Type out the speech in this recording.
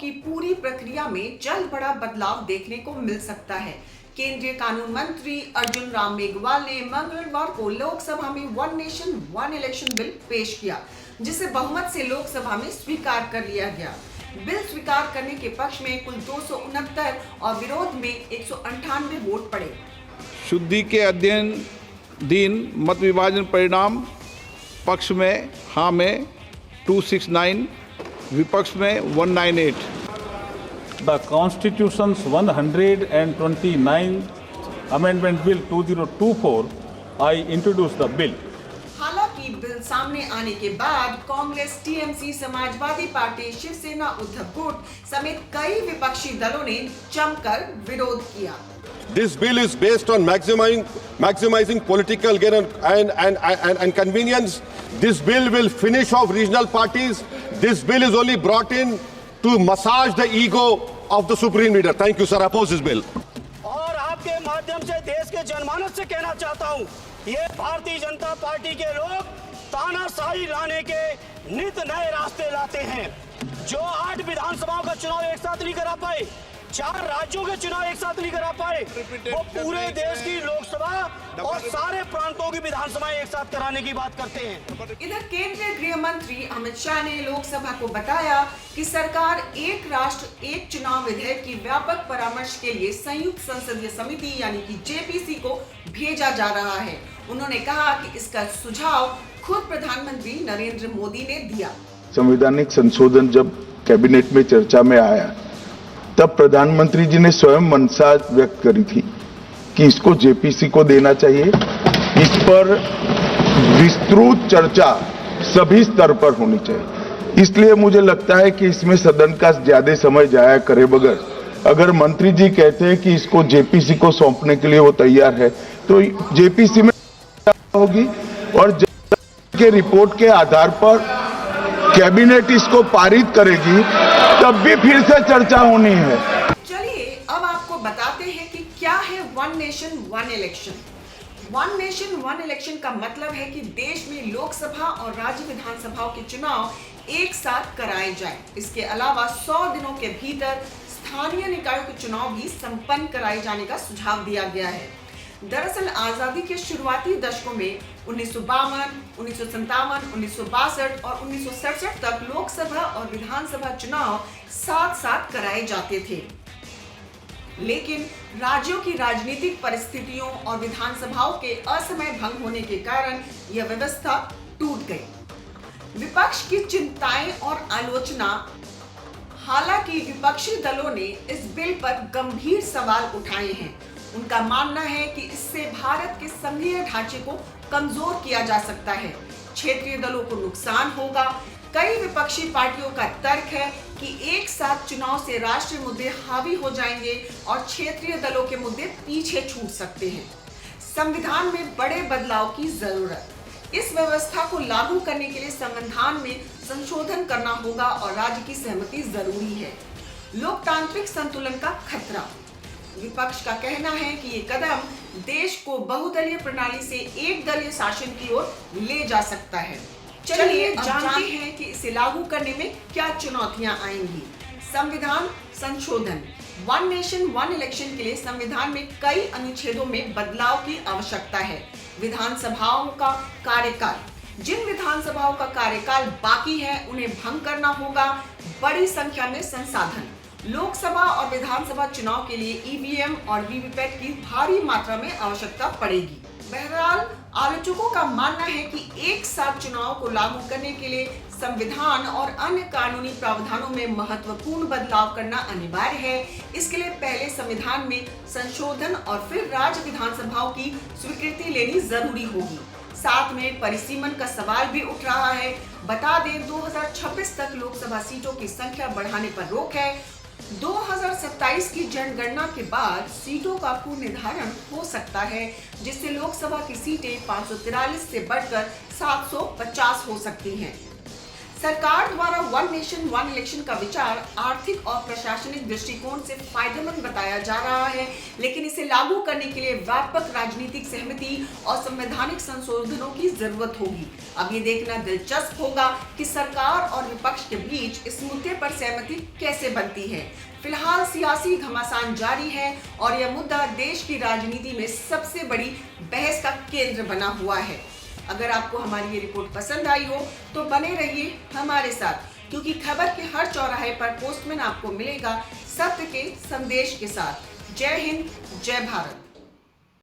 की पूरी प्रक्रिया में जल्द बड़ा बदलाव देखने को मिल सकता है। केंद्रीय कानून मंत्री अर्जुन राम मेघवाल ने मंगलवार को लोकसभा में one nation one election bill पेश किया, जिसे बहुमत से लोकसभा में स्वीकार कर लिया गया। बिल स्वीकार करने के पक्ष में कुल 269 और विरोध में 198 वोट पड़े। शुद्धि के अध्ययन दिन मत विभाजन परिणाम पक्ष में हाँ में 269, विपक्ष में 198। The Constitution's 129th Amendment Bill 2024, I introduced the bill. हालांकि बिल सामने आने के बाद कांग्रेस, टीएमसी, समाजवादी पार्टी, शिवसेना, उद्धव गुट समेत कई विपक्षी दलों ने जमकर विरोध किया। This bill is based on maximizing political gain and convenience. This bill will finish off regional parties. This bill is only brought in to massage the ego of the supreme leader. Thank you, sir. Oppose this bill. और आपके माध्यम से देश के जनमानस से कहना चाहता हूं, ये भारतीय जनता पार्टी के लोग तानाशाही लाने के नित नए रास्ते लाते हैं। जो 8 विधानसभाओं का चुनाव एक साथ नहीं करा पाए, 4 राज्यों के चुनाव एक साथ नहीं करा पाए, वो पूरे देश की लोकसभा और सारे प्रांतों की विधानसभा एक साथ कराने की बात करते हैं। इधर केंद्रीय गृह मंत्री अमित शाह ने लोकसभा को बताया कि सरकार एक राष्ट्र एक चुनाव विधेयक की व्यापक परामर्श के लिए संयुक्त संसदीय समिति यानी कि जेपीसी को भेजा जा रहा है। उन्होंने कहा कि इसका सुझाव खुद प्रधानमंत्री नरेंद्र मोदी ने दिया। संवैधानिक संशोधन जब कैबिनेट में चर्चा में आया, तब प्रधानमंत्री जी ने स्वयं मंशा व्यक्त करी थी कि इसको जेपीसी को देना चाहिए। इस पर विस्तृत चर्चा सभी स्तर पर होनी चाहिए। इसलिए मुझे लगता है कि इसमें सदन का ज्यादा समय जाया करे बगैर अगर मंत्री जी कहते हैं कि इसको जेपीसी को सौंपने के लिए वो तैयार है, तो जेपीसी में होगी और के रिपोर्ट के आधार पर कैबिनेट इसको पारित करेगी, तब भी फिर से चर्चा होनी है। चलिए अब आपको बताते हैं कि क्या है one nation one election. One nation one election का मतलब है कि देश में लोकसभा और राज्य विधानसभाओं के चुनाव एक साथ कराए जाएं। इसके अलावा 100 दिनों के भीतर स्थानीय निकायों के चुनाव भी संपन्न कराए जाने का सुझाव दिया गया है। दरअसल आजादी के शुरुआती दशकों में 1952, 1957, 1962 और 1967 तक लोकसभा और विधानसभा चुनाव साथ साथ कराए जाते थे, लेकिन राज्यों की राजनीतिक परिस्थितियों और विधानसभाओं के असमय भंग होने के कारण यह व्यवस्था टूट गई। विपक्ष की चिंताएं और आलोचना। हालांकि विपक्षी दलों ने इस बिल पर गंभीर सवाल उठाए हैं। उनका मानना है कि इससे भारत के संघीय ढांचे को कमजोर किया जा सकता है, क्षेत्रीय दलों को नुकसान होगा। कई विपक्षी पार्टियों का तर्क है कि एक साथ चुनाव से राष्ट्रीय मुद्दे हावी हो जाएंगे और क्षेत्रीय दलों के मुद्दे पीछे छूट सकते हैं। संविधान में बड़े बदलाव की जरूरत। इस व्यवस्था को लागू करने के लिए संविधान में संशोधन करना होगा और राज्य की सहमति जरूरी है। लोकतांत्रिक संतुलन का खतरा। विपक्ष का कहना है कि ये कदम देश को बहुदलीय प्रणाली से एक दलीय शासन की ओर ले जा सकता है। चलिए जानते हैं कि इसे लागू करने में क्या चुनौतियां आएंगी। संविधान संशोधन। वन नेशन वन इलेक्शन के लिए संविधान में कई अनुच्छेदों में बदलाव की आवश्यकता है। विधानसभाओं का कार्यकाल। जिन विधानसभाओं का कार्यकाल बाकी है उन्हें भंग करना होगा। बड़ी संख्या में संसाधन। लोकसभा और विधानसभा चुनाव के लिए ईवीएम और वीवीपैट की भारी मात्रा में आवश्यकता पड़ेगी। बहरहाल आलोचकों का मानना है कि एक साथ चुनाव को लागू करने के लिए संविधान और अन्य कानूनी प्रावधानों में महत्वपूर्ण बदलाव करना अनिवार्य है। इसके लिए पहले संविधान में संशोधन और फिर राज्य विधानसभाओं की स्वीकृति लेनी जरूरी होगी। साथ में परिसीमन का सवाल भी उठ रहा है। बता दें 2026 तक लोकसभा सीटों की संख्या बढ़ाने पर रोक है। 2027 की जनगणना के बाद सीटों का पुनर्निर्धारण हो सकता है, जिससे लोकसभा की सीटें 543 से बढ़कर 750 हो सकती हैं। सरकार द्वारा वन नेशन वन इलेक्शन का विचार आर्थिक और प्रशासनिक दृष्टिकोण से फायदेमंद बताया जा रहा है, लेकिन इसे लागू करने के लिए व्यापक राजनीतिक सहमति और संवैधानिक संशोधनों की जरूरत होगी। अब ये देखना दिलचस्प होगा कि सरकार और विपक्ष के बीच इस मुद्दे पर सहमति कैसे बनती है। फिलहाल सियासी घमासान जारी है और यह मुद्दा देश की राजनीति में सबसे बड़ी बहस का केंद्र बना हुआ है। अगर आपको हमारी ये रिपोर्ट पसंद आई हो तो बने रहिए हमारे साथ, क्योंकि खबर के हर चौराहे पर पोस्टमैन आपको मिलेगा सत्य के संदेश के साथ। जय हिंद, जय भारत।